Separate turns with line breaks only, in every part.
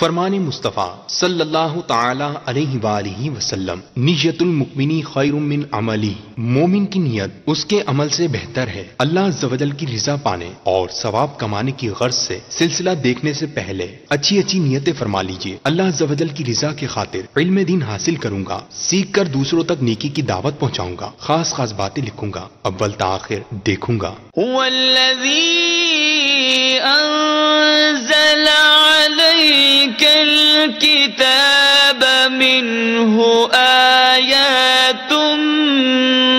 فرمان مصطفیٰ صلی اللہ تعالی علیہ وآلہ وسلم، نیت المؤمنی خیر من عملی، مومن کی نیت اس کے عمل سے بہتر ہے۔ اللہ عز و جل کی رضا پانے اور ثواب کمانے کی غرض سے سلسلہ دیکھنے سے پہلے اچھی اچھی نیتیں فرما لیجیے۔ اللہ عز و جل کی رضا کی خاطر علم دین حاصل کروں گا، سیکھ کر دوسروں تک نیکی کی دعوت پہنچاؤں گا، خاص خاص باتیں لکھوں گا، اول تاخیر دیکھوں گا۔
هو الذی انزل عليك الكتاب منه آيات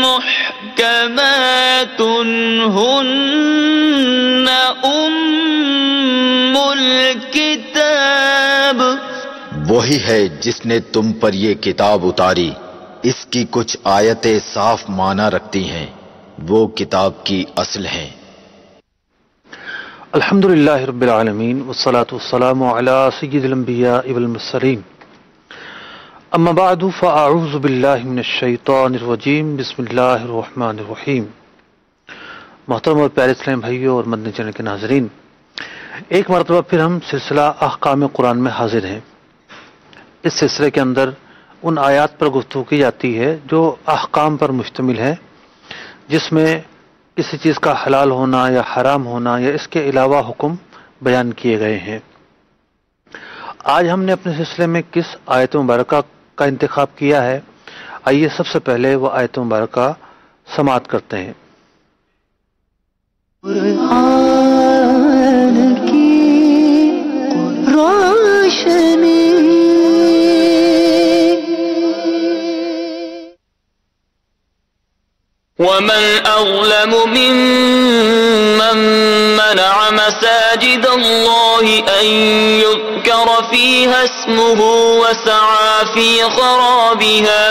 محكمات هن أم الكتاب،
وہی ہے جس نے تم پر یہ کتاب اتاری، اس کی کچھ آیتیں صاف معنی رکھتی ہیں، وہ کتاب کی اصل ہیں۔
الحمدللہ رب العالمین والصلاة والسلام علی سید الانبیاء والمرسلین، اما بعد فاعوذ باللہ من الشیطان الرجیم، بسم اللہ الرحمن الرحیم۔ محترم اور پیارے اسلام بھائیوں اور مدنی چینل کے ناظرین، ایک مرتبہ پھر ہم سلسلہ احکام قرآن میں حاضر ہیں۔ اس سلسلے کے اندر ان آیات پر گفتگو کی جاتی ہے جو احکام پر مشتمل ہے، جس میں کسی چیز کا حلال ہونا یا حرام ہونا یا اس کے علاوہ حکم بیان کیے گئے ہیں۔ آج ہم نے اپنے سلسلے میں کس آیت مبارکہ کا انتخاب کیا ہے، آئیے سب سے پہلے وہ آیت مبارکہ سماعت کرتے ہیں۔
قرآن کی روشنی،
ومن أظلم ممن منع مساجد الله أن يذكر فيها اسمه وسعى في خرابها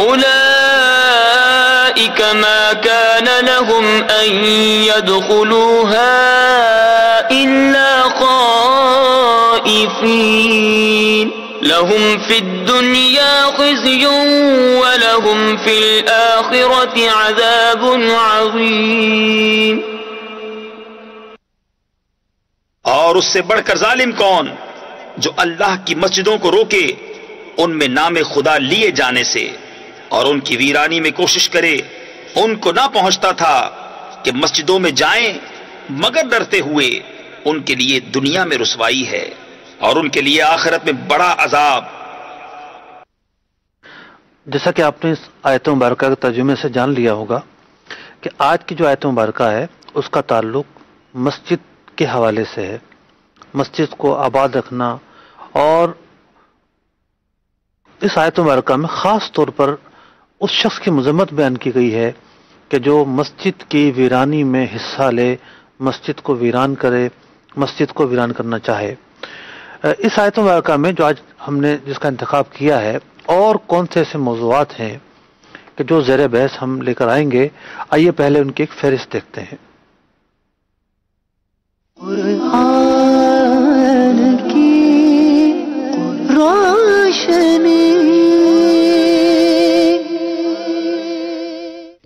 أولئك ما كان لهم أن يدخلوها إلا خائفين لهم في الدنيا خزي ولهم في الآخرة عذاب عظيم۔
اور اس سے بڑھ کر ظالم کون جو اللہ کی مسجدوں کو روکے ان میں نام خدا لیے جانے سے اور ان کی ویرانی میں کوشش کرے۔ ان کو نہ پہنچتا تھا کہ مسجدوں میں جائیں مگر ڈرتے ہوئے، ان کے لیے دنیا میں رسوائی ہے اور ان کے لیے آخرت میں بڑا عذاب۔
جیسا کہ آپ نے اس آیت مبارکہ کے ترجمے سے جان لیا ہوگا کہ آج کی جو آیت مبارکہ ہے اس کا تعلق مسجد کے حوالے سے ہے، مسجد کو آباد رکھنا، اور اس آیت مبارکہ میں خاص طور پر اس شخص کی مذمت بیان کی گئی ہے کہ جو مسجد کی ویرانی میں حصہ لے، مسجد کو ویران کرے، مسجد کو ویران کرنا چاہے۔ اس آیت مبارکہ میں جو آج ہم نے جس کا انتخاب کیا ہے، اور کون سے ایسے موضوعات ہیں کہ جو زیر بحث ہم لے کر آئیں گے، آئیے پہلے ان کی ایک فہرست دیکھتے ہیں۔
قرآن کی روشنی،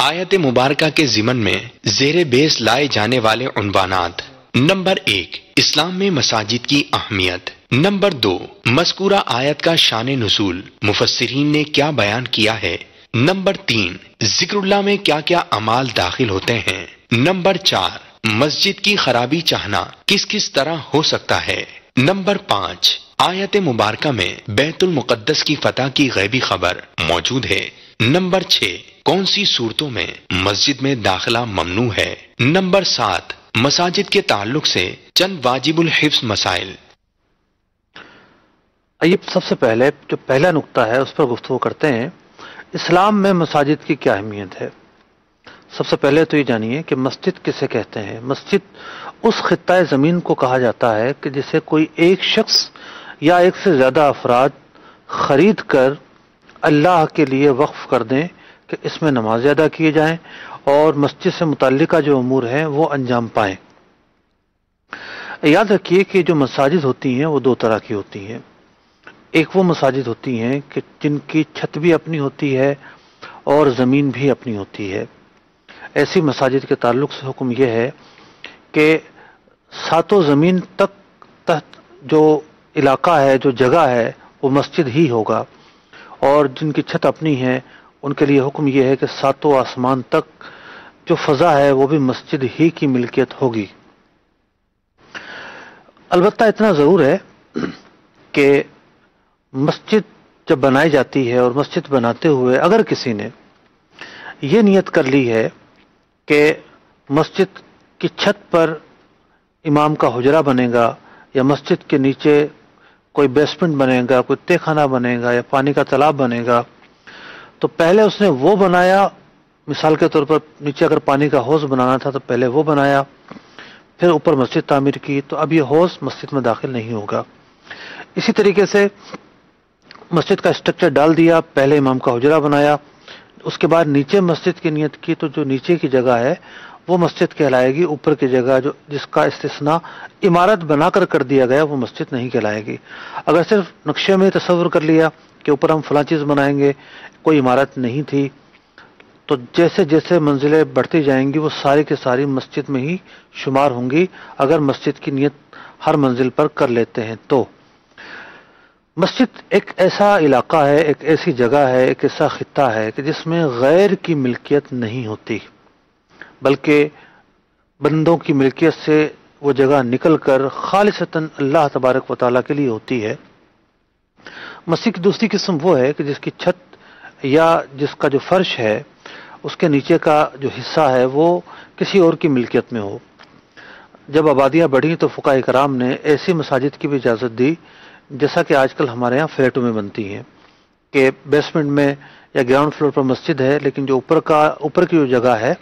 آیت مبارکہ کے ضمن میں زیر بیس لائے جانے والے عنوانات: نمبر 1، اسلام میں مساجد کی اہمیت۔ نمبر 2، مذکورہ آیت کا شان نزول، مفسرین نے کیا بیان کیا ہے۔ نمبر 3، ذکر اللہ میں کیا کیا اعمال داخل ہوتے ہیں۔ نمبر 4، مسجد کی خرابی چاہنا کس کس طرح ہو سکتا ہے۔ نمبر 5، آیت مبارکہ میں بیت المقدس کی فتح کی غیبی خبر موجود ہے۔ نمبر 6، کون سی صورتوں میں مسجد میں داخلہ ممنوع ہے۔ نمبر 7، مساجد کے تعلق سے چند واجب الحفظ مسائل۔
آئیے سب سے پہلے جو پہلا نقطہ ہے اس پر گفتگو کرتے ہیں، اسلام میں مساجد کی کیا اہمیت ہے۔ سب سے پہلے تو یہ جانیے کہ مسجد کسے کہتے ہیں۔ مسجد اس خطہ زمین کو کہا جاتا ہے کہ جسے کوئی ایک شخص یا ایک سے زیادہ افراد خرید کر اللہ کے لیے وقف کر دیں کہ اس میں نمازیں ادا کیے جائیں اور مسجد سے متعلقہ جو امور ہیں وہ انجام پائیں۔ یاد رکھیے کہ جو مساجد ہوتی ہیں وہ دو طرح کی ہوتی ہیں۔ ایک وہ مساجد ہوتی ہیں کہ جن کی چھت بھی اپنی ہوتی ہے اور زمین بھی اپنی ہوتی ہے۔ ایسی مساجد کے تعلق سے حکم یہ ہے کہ ساتوں زمین تک جو علاقہ ہے، جو جگہ ہے، وہ مسجد ہی ہوگا، اور جن کی چھت اپنی ہے ان کے لیے حکم یہ ہے کہ ساتوں آسمان تک جو فضا ہے وہ بھی مسجد ہی کی ملکیت ہوگی۔ البتہ اتنا ضرور ہے کہ مسجد جب بنائی جاتی ہے اور مسجد بناتے ہوئے اگر کسی نے یہ نیت کر لی ہے کہ مسجد کی چھت پر امام کا حجرہ بنے گا، یا مسجد کے نیچے کوئی بیسمنٹ بنے گا، کوئی تہ خانہ بنے گا، یا پانی کا تالاب بنے گا، تو پہلے اس نے وہ بنایا، مثال کے طور پر نیچے اگر پانی کا حوض بنانا تھا تو پہلے وہ بنایا، پھر اوپر مسجد تعمیر کی، تو اب یہ حوض مسجد میں داخل نہیں ہوگا۔ اسی طریقے سے مسجد کا اسٹرکچر ڈال دیا، پہلے امام کا حجرہ بنایا، اس کے بعد نیچے مسجد کی نیت کی، تو جو نیچے کی جگہ ہے وہ مسجد کہلائے گی، اوپر کی جگہ جو جس کا استثناء عمارت بنا کر دیا گیا وہ مسجد نہیں کہلائے گی۔ اگر صرف نقشے میں تصور کر لیا کہ اوپر ہم فلاں چیز بنائیں گے، کوئی عمارت نہیں تھی، تو جیسے جیسے منزلیں بڑھتی جائیں گی وہ ساری کی ساری مسجد میں ہی شمار ہوں گی، اگر مسجد کی نیت ہر منزل پر کر لیتے ہیں تو۔ مسجد ایک ایسا علاقہ ہے، ایک ایسی جگہ ہے، ایک ایسا خطہ ہے کہ جس میں غیر کی ملکیت نہیں ہوتی، بلکہ بندوں کی ملکیت سے وہ جگہ نکل کر خالصتاً اللہ تبارک و تعالیٰ کے لیے ہوتی ہے۔ مسجد کی دوسری قسم وہ ہے کہ جس کی چھت یا جس کا جو فرش ہے اس کے نیچے کا جو حصہ ہے وہ کسی اور کی ملکیت میں ہو۔ جب آبادیاں بڑھیں تو فقہاء کرام نے ایسی مساجد کی بھی اجازت دی، جیسا کہ آج کل ہمارے ہاں فلیٹوں میں بنتی ہیں، کہ بیسمنٹ میں یا گراؤنڈ فلور پر مسجد ہے، لیکن جو اوپر کی جو جگہ ہے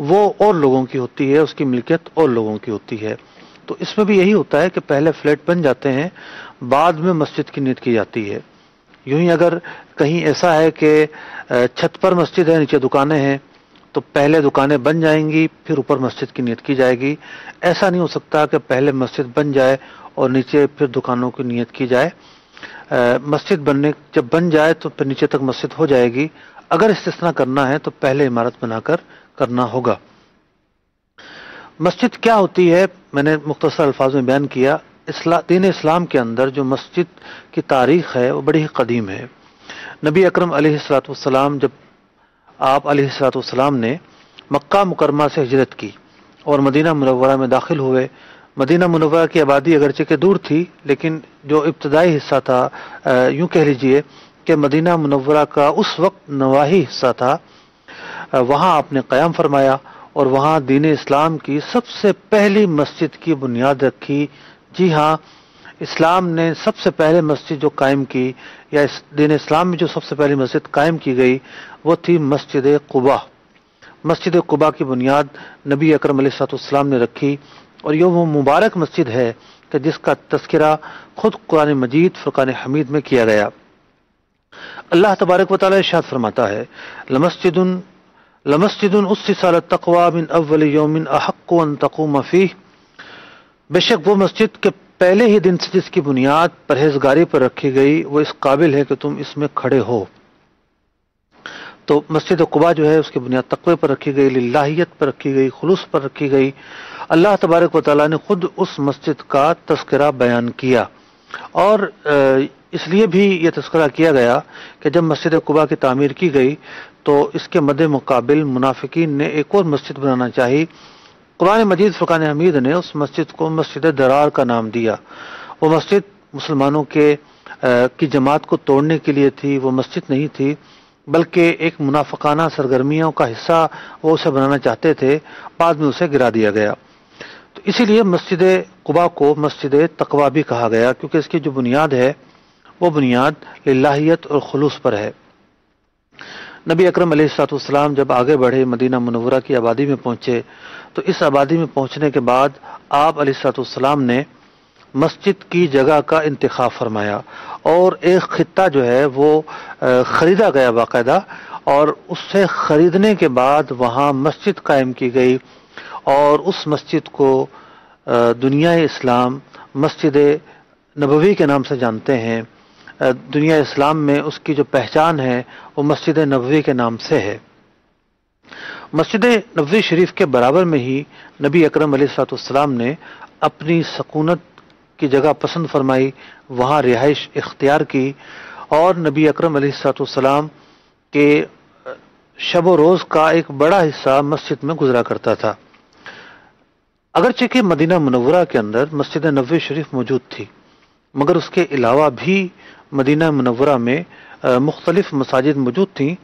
وہ اور لوگوں کی ہوتی ہے، اس کی ملکیت اور لوگوں کی ہوتی ہے۔ تو اس میں بھی یہی ہوتا ہے کہ پہلے فلیٹ بن جاتے ہیں، بعد میں مسجد کی نیت کی جاتی ہے۔ یوں ہی اگر کہیں ایسا ہے کہ چھت پر مسجد ہے، نیچے دکانیں ہیں، تو پہلے دکانیں بن جائیں گی، پھر اوپر مسجد کی نیت کی جائے گی۔ ایسا نہیں ہو سکتا کہ پہلے مسجد بن جائے اور نیچے پھر دکانوں کی نیت کی جائے۔ مسجد جب بن جائے تو پھر نیچے تک مسجد ہو جائے گی۔ اگر استثناء کرنا ہے تو پہلے عمارت بنا کر کرنا ہوگا۔ مسجد کیا ہوتی ہے میں نے مختصر الفاظ میں بیان کیا۔ دین اسلام کے اندر جو مسجد کی تاریخ ہے وہ بڑی ہی قدیم ہے۔ نبی اکرم علیہ الصلوۃ والسلام جب آپ علیہ الصلوۃ والسلام نے مکہ مکرمہ سے ہجرت کی اور مدینہ منورہ میں داخل ہوئے، مدینہ منورہ کی آبادی اگرچہ کہ دور تھی، لیکن جو ابتدائی حصہ تھا، یوں کہہ لیجئے کہ مدینہ منورہ کا اس وقت نواحی حصہ تھا، وہاں آپ نے قیام فرمایا اور وہاں دین اسلام کی سب سے پہلی مسجد کی بنیاد رکھی۔ جی ہاں، اسلام نے سب سے پہلے مسجد جو قائم کی، یا دین اسلام میں جو سب سے پہلی مسجد قائم کی گئی وہ تھی مسجد قباء۔ مسجد قباء کی بنیاد نبی اکرم علیہ الصلوۃ والسلام نے رکھی، اور یہ وہ مبارک مسجد ہے کہ جس کا تذکرہ خود قرآن مجید فرقان حمید میں کیا گیا۔ اللہ تبارک و تعالیٰ ارشاد فرماتا ہے، لمسجد اسس علی التقوی من اول یوم احق ان تقوم فیہ، بے شک وہ مسجد کے پہلے ہی دن سے جس کی بنیاد پرہیزگاری پر رکھی گئی وہ اس قابل ہے کہ تم اس میں کھڑے ہو۔ تو مسجد قباء جو ہے اس کی بنیاد تقوی پر رکھی گئی، للہیت پر رکھی گئی، خلوص پر رکھی گئی۔ اللہ تبارک و تعالیٰ نے خود اس مسجد کا تذکرہ بیان کیا، اور اس لیے بھی یہ تذکرہ کیا گیا کہ جب مسجد قباء کی تعمیر کی گئی تو اس کے مد مقابل منافقین نے ایک اور مسجد بنانا چاہی۔ قرآن مجید فرقان حمید نے اس مسجد کو مسجد درار کا نام دیا۔ وہ مسجد مسلمانوں کی جماعت کو توڑنے کے لیے تھی، وہ مسجد نہیں تھی، بلکہ ایک منافقانہ سرگرمیوں کا حصہ وہ اسے بنانا چاہتے تھے، بعد میں اسے گرا دیا گیا۔ تو اسی لیے مسجد قباء کو مسجد تقویٰ بھی کہا گیا، کیونکہ اس کی جو بنیاد ہے وہ بنیاد للہیت اور خلوص پر ہے۔ نبی اکرم علیہ الصلوۃ والسلام جب آگے بڑھے، مدینہ منورہ کی آبادی میں پہنچے، تو اس آبادی میں پہنچنے کے بعد آپ علیہ الصلوۃ والسلام نے مسجد کی جگہ کا انتخاب فرمایا، اور ایک خطہ جو ہے وہ خریدا گیا باقاعدہ، اور اس سے خریدنے کے بعد وہاں مسجد قائم کی گئی، اور اس مسجد کو دنیا اسلام مسجد نبوی کے نام سے جانتے ہیں۔ دنیا اسلام میں اس کی جو پہچان ہے وہ مسجد نبوی کے نام سے ہے۔ مسجد نبوی شریف کے برابر میں ہی نبی اکرم علیہ الصلوۃ والسلام نے اپنی سکونت کی جگہ پسند فرمائی، وہاں رہائش اختیار کی، اور نبی اکرم علیہ الصلوۃ والسلام کے شب و روز کا ایک بڑا حصہ مسجد میں گزرا کرتا تھا۔ اگرچہ کہ مدینہ منورہ کے اندر مسجد نبوی شریف موجود تھی، مگر اس کے علاوہ بھی مدینہ منورہ میں مختلف مساجد موجود تھیں،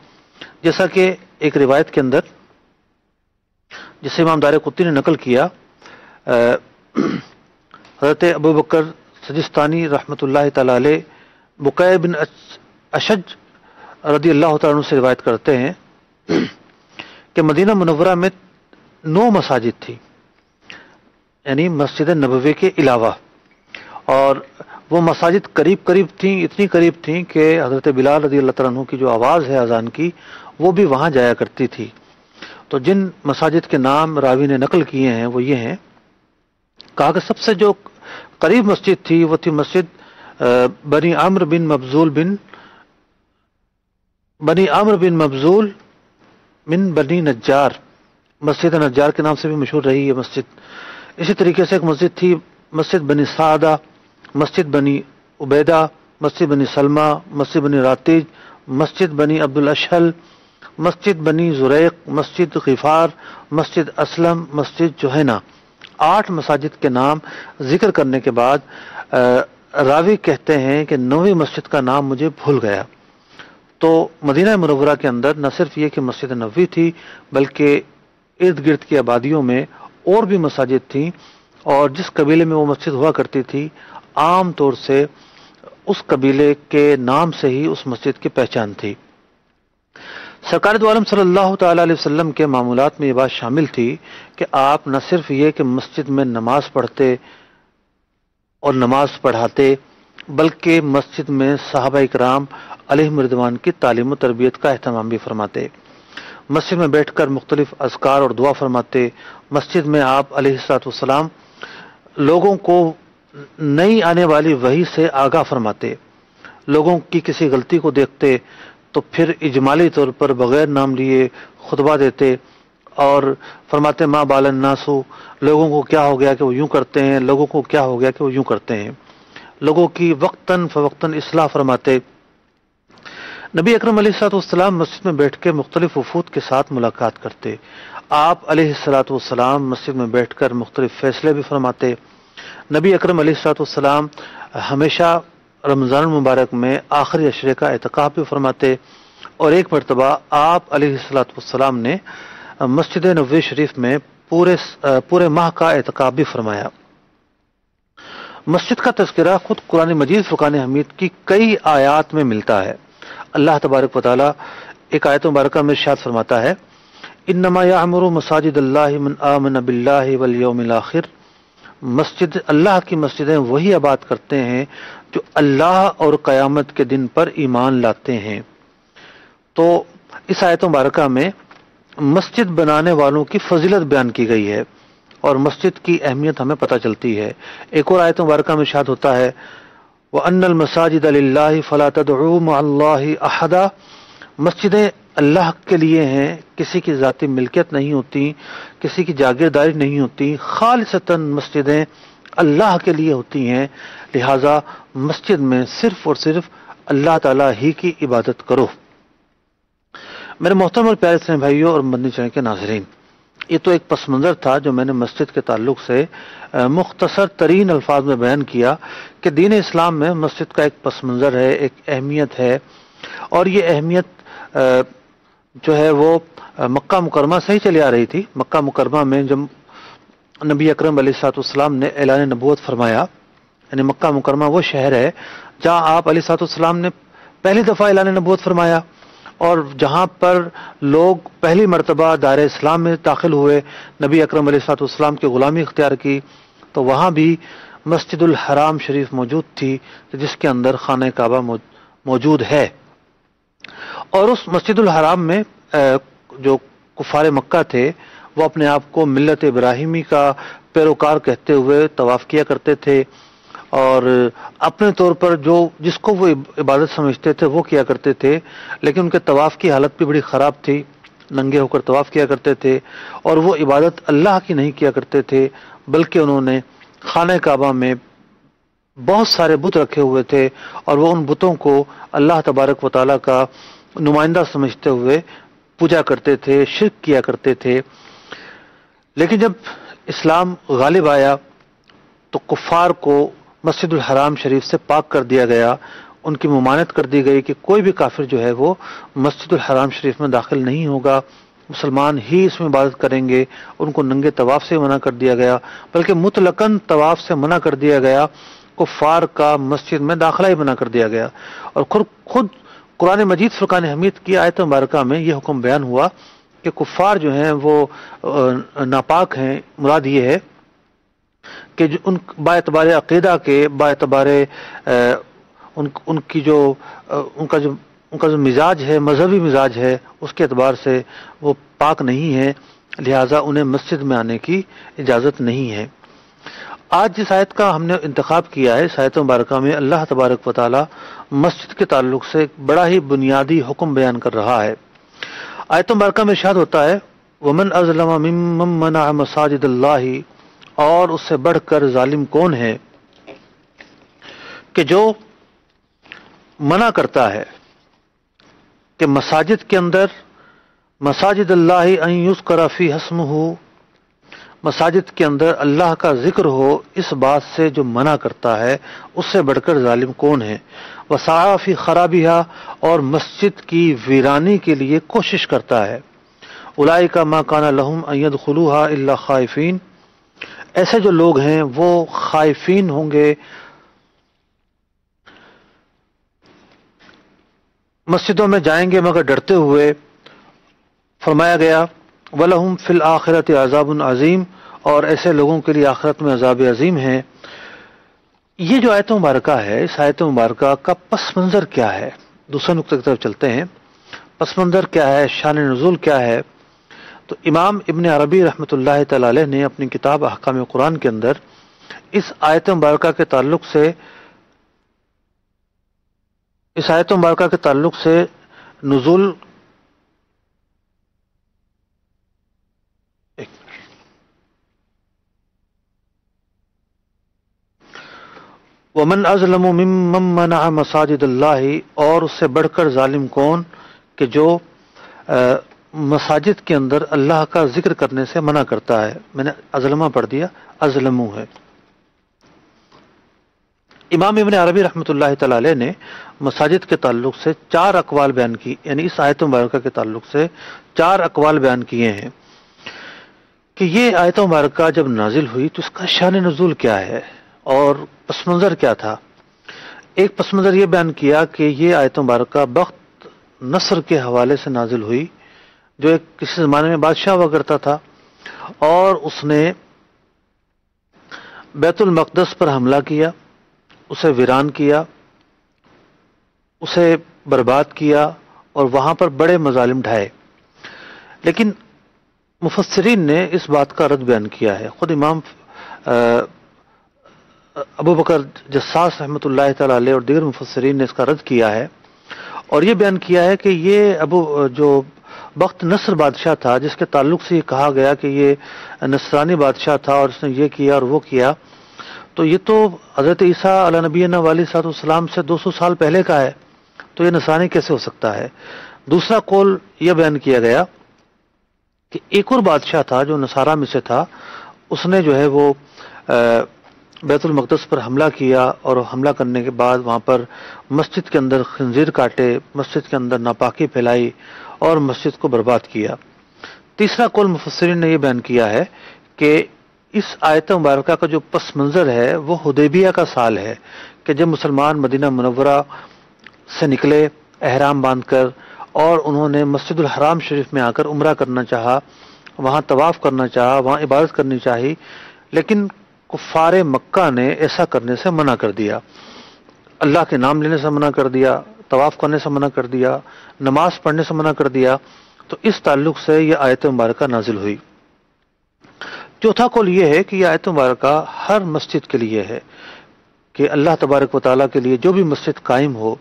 جیسا کہ ایک روایت کے اندر جسے امام دارقطنی نے نقل کیا، حضرت ابو بکر سجستانی رحمۃ اللہ تعالی علیہ بقیع بن اشج رضی اللہ تعالیٰ عنہ سے روایت کرتے ہیں کہ مدینہ منورہ میں 9 مساجد تھی، یعنی مسجد نبوی کے علاوہ، اور وہ مساجد قریب قریب تھیں، اتنی قریب تھیں کہ حضرت بلال رضی اللہ تعالیٰ عنہ کی جو آواز ہے اذان کی وہ بھی وہاں جایا کرتی تھی۔ تو جن مساجد کے نام راوی نے نقل کیے ہیں وہ یہ ہیں، کہا کہ سب سے جو قریب مسجد تھی وہ تھی مسجد بنی عمرو بن مبزول من بنی نجار، مسجد نجار کے نام سے بھی مشہور رہی یہ مسجد۔ اسی طریقے سے ایک مسجد تھی مسجد بنی سعدہ، مسجد بنی عبیدہ، مسجد بنی سلمہ، مسجد بنی راتج، مسجد بنی عبد الاشہل، مسجد بنی زریق، مسجد غفار، مسجد اسلم، مسجد جوہینہ۔ 8 مساجد کے نام ذکر کرنے کے بعد راوی کہتے ہیں کہ 9ویں مسجد کا نام مجھے بھول گیا۔ تو مدینہ منورہ کے اندر نہ صرف یہ کہ مسجد نبوی تھی، بلکہ ارد گرد کی آبادیوں میں اور بھی مساجد تھیں، اور جس قبیلے میں وہ مسجد ہوا کرتی تھی عام طور سے اس قبیلے کے نام سے ہی اس مسجد کی پہچان تھی۔ سرکار دو عالم صلی اللہ تعالی علیہ وسلم کے معمولات میں یہ بات شامل تھی کہ آپ نہ صرف یہ کہ مسجد میں نماز پڑھتے اور نماز پڑھاتے، بلکہ مسجد میں صحابہ اکرام علیہم رضوان کی تعلیم و تربیت کا اہتمام بھی فرماتے، مسجد میں بیٹھ کر مختلف اذکار اور دعا فرماتے۔ مسجد میں آپ علیہ الصلوۃ والسلام لوگوں کو نئی آنے والی وحی سے آگاہ فرماتے، لوگوں کی کسی غلطی کو دیکھتے تو پھر اجمالی طور پر بغیر نام لیے خطبہ دیتے اور فرماتے ما بال الناس، لوگوں کو کیا ہو گیا کہ وہ یوں کرتے ہیں، لوگوں کو کیا ہو گیا کہ وہ یوں کرتے ہیں، لوگوں کی وقتاً فوقتاً اصلاح فرماتے۔ نبی اکرم علیہ الصلوۃ والسلام مسجد میں بیٹھ کے مختلف وفود کے ساتھ ملاقات کرتے، آپ علیہ الصلوۃ والسلام مسجد میں بیٹھ کر مختلف فیصلے بھی فرماتے۔ نبی اکرم علیہ الصلوۃ والسلام ہمیشہ رمضان المبارک میں آخری عشرے کا اعتکاف بھی فرماتے، اور ایک مرتبہ آپ علیہ الصلوۃ والسلام نے مسجد نبوی شریف میں پورے ماہ کا اعتکاف بھی فرمایا۔ مسجد کا تذکرہ خود قرآن مجید فرقان حمید کی کئی آیات میں ملتا ہے۔ اللہ تبارک و تعالی ایک آیت مبارکہ میں ارشاد فرماتا ہے انما یعمر مساجد اللہ من آمن باللہ والیوم الآخر، مسجد اللہ کی مسجدیں وہی آباد کرتے ہیں جو اللہ اور قیامت کے دن پر ایمان لاتے ہیں۔ تو اس آیت مبارکہ میں مسجد بنانے والوں کی فضیلت بیان کی گئی ہے اور مسجد کی اہمیت ہمیں پتہ چلتی ہے۔ ایک اور آیت مبارکہ میں ارشاد ہوتا ہے وَأَنَّ الْمَسَاجِدَ لِلَّهِ فَلَا تَدْعُوا مَعَ اللَّهِ أَحَدًا، مسجدیں اللہ کے لیے ہیں، کسی کی ذاتی ملکیت نہیں ہوتی، کسی کی جاگیرداری نہیں ہوتی، خالصتاً مسجدیں اللہ کے لیے ہوتی ہیں، لہٰذا مسجد میں صرف اور صرف اللہ تعالیٰ ہی کی عبادت کرو۔ میرے محترم اور پیارے اسلامی بھائیوں اور مدنی چینل کے ناظرین، یہ تو ایک پس منظر تھا جو میں نے مسجد کے تعلق سے مختصر ترین الفاظ میں بیان کیا کہ دین اسلام میں مسجد کا ایک پس منظر ہے، ایک اہمیت ہے، اور یہ اہمیت جو ہے وہ مکہ مکرمہ سے ہی چلی آ رہی تھی۔ مکہ مکرمہ میں جب نبی اکرم علیہ الصلوۃ والسلام نے اعلان نبوت فرمایا، یعنی مکہ مکرمہ وہ شہر ہے جہاں آپ علیہ الصلوۃ والسلام نے پہلی دفعہ اعلان نبوت فرمایا، اور جہاں پر لوگ پہلی مرتبہ دائرہ اسلام میں داخل ہوئے، نبی اکرم علیہ الصلوۃ والسلام کی غلامی اختیار کی، تو وہاں بھی مسجد الحرام شریف موجود تھی جس کے اندر خانہ کعبہ موجود ہے۔ اور اس مسجد الحرام میں جو کفار مکہ تھے وہ اپنے آپ کو ملت ابراہیمی کا پیروکار کہتے ہوئے طواف کیا کرتے تھے، اور اپنے طور پر جس کو وہ عبادت سمجھتے تھے وہ کیا کرتے تھے، لیکن ان کے طواف کی حالت بھی بڑی خراب تھی، ننگے ہو کر طواف کیا کرتے تھے، اور وہ عبادت اللہ کی نہیں کیا کرتے تھے، بلکہ انہوں نے خانہ کعبہ میں بہت سارے بت رکھے ہوئے تھے اور وہ ان بتوں کو اللہ تبارک و تعالیٰ کا نمائندہ سمجھتے ہوئے پوجا کرتے تھے، شرک کیا کرتے تھے۔ لیکن جب اسلام غالب آیا تو کفار کو مسجد الحرام شریف سے پاک کر دیا گیا، ان کی ممانعت کر دی گئی کہ کوئی بھی کافر جو ہے وہ مسجد الحرام شریف میں داخل نہیں ہوگا، مسلمان ہی اس میں عبادت کریں گے۔ ان کو ننگے طواف سے منع کر دیا گیا، بلکہ مطلقاً طواف سے منع کر دیا گیا، کفار کا مسجد میں داخلہ ہی منع کر دیا گیا۔ اور خود قرآن مجید فرقان حمید کی آیت مبارکہ میں یہ حکم بیان ہوا کہ کفار جو ہیں وہ ناپاک ہیں۔ مراد یہ ہے کہ جو ان با اعتبار عقیدہ کے، با اعتبار ان کا جو مزاج ہے، مذہبی مزاج ہے، اس کے اعتبار سے وہ پاک نہیں ہے، لہٰذا انہیں مسجد میں آنے کی اجازت نہیں ہے۔ آج جس آیت کا ہم نے انتخاب کیا ہے، اس آیت مبارکہ میں اللہ تبارک و تعالی مسجد کے تعلق سے ایک بڑا ہی بنیادی حکم بیان کر رہا ہے۔ آیت مبارکہ میں ارشاد ہوتا ہے وَمَنْ أَظْلَمَ مِمَّن مَنَعَ مَسَاجِدَ اللَّهِ، اور اس سے بڑھ کر ظالم کون ہے کہ جو منع کرتا ہے کہ مساجد کے اندر، مساجد اللہ ان یذکر فیہا اسمہ، مساجد کے اندر اللہ کا ذکر ہو، اس بات سے جو منع کرتا ہے اس سے بڑھ کر ظالم کون ہے۔ وسعی فی خرابہا، اور مسجد کی ویرانی کے لیے کوشش کرتا ہے۔ اولئک ما کان لہم ان یدخلوها الا خائفین، ایسے جو لوگ ہیں وہ خائفین ہوں گے، مسجدوں میں جائیں گے مگر ڈرتے ہوئے۔ فرمایا گیا وَلَهُمْ فِي الْآخِرَةِ عَذَابٌ عَظِيمٌ، اور ایسے لوگوں کے لیے آخرت میں عذاب عظیم ہے۔ یہ جو آیت مبارکہ ہے، اس آیت مبارکہ کا پس منظر کیا ہے؟ دوسرے نقطے کی طرف چلتے ہیں۔ پس منظر کیا ہے، شان نزول کیا ہے؟ تو امام ابن عربی رحمۃ اللہ تعالی علیہ نے اپنی کتاب احکام قرآن کے اندر اس آیت مبارکہ کے تعلق سے نزول وَمَنْ أَظْلَمُ مِمَّن مَنَعَ مَسَاجِدَ اللَّهِ، اور اس سے بڑھ کر ظالم کون کہ جو مساجد کے اندر اللہ کا ذکر کرنے سے منع کرتا ہے۔ میں نے ازلمہ پڑھ دیا، ازلمو ہے۔ امام ابن عربی رحمۃ اللہ تعالی علیہ نے مساجد کے تعلق سے 4 اقوال بیان کی، یعنی اس آیت مبارکہ کے تعلق سے 4 اقوال بیان کیے ہیں کہ یہ آیت مبارکہ جب نازل ہوئی تو اس کا شان نزول کیا ہے اور پس منظر کیا تھا۔ ایک پس منظر یہ بیان کیا کہ یہ آیت مبارکہ بخت نصر کے حوالے سے نازل ہوئی، جو ایک کسی زمانے میں بادشاہ ہوا کرتا تھا، اور اس نے بیت المقدس پر حملہ کیا، اسے ویران کیا، اسے برباد کیا، اور وہاں پر بڑے مظالم ڈھائے۔ لیکن مفسرین نے اس بات کا رد بیان کیا ہے۔ خود امام ابو بکر جساس رحمۃ اللہ تعالی علیہ اور دیگر مفسرین نے اس کا رد کیا ہے، اور یہ بیان کیا ہے کہ یہ جو بخت نصر بادشاہ تھا، جس کے تعلق سے یہ کہا گیا کہ یہ نصرانی بادشاہ تھا اور اس نے یہ کیا اور وہ کیا، تو یہ تو حضرت عیسیٰ علیہ نبینا علیہ صلاۃ والسلام سے 200 سال پہلے کا ہے، تو یہ نصرانی کیسے ہو سکتا ہے؟ دوسرا قول یہ بیان کیا گیا کہ ایک اور بادشاہ تھا جو نصارہ میں سے تھا، اس نے جو ہے وہ بیت المقدس پر حملہ کیا، اور حملہ کرنے کے بعد وہاں پر مسجد کے اندر خنزیر کاٹے، مسجد کے اندر ناپاکی پھیلائی اور مسجد کو برباد کیا۔ تیسرا قول مفسرین نے یہ بیان کیا ہے کہ اس آیت مبارکہ کا جو پس منظر ہے وہ حدیبیہ کا سال ہے، کہ جب مسلمان مدینہ منورہ سے نکلے احرام باندھ کر، اور انہوں نے مسجد الحرام شریف میں آ کر عمرہ کرنا چاہا، وہاں طواف کرنا چاہا، وہاں عبادت کرنی چاہی، لیکن کفار مکہ نے ایسا کرنے سے منع کر دیا، اللہ کے نام لینے سے منع کر دیا، طواف کرنے سے منع کر دیا، نماز پڑھنے سے منع کر دیا، تو اس تعلق سے یہ آیت مبارکہ نازل ہوئی۔ چوتھا قول یہ ہے کہ یہ آیت مبارکہ ہر مسجد کے لیے ہے، کہ اللہ تبارک و تعالیٰ کے لیے جو بھی مسجد قائم ہو،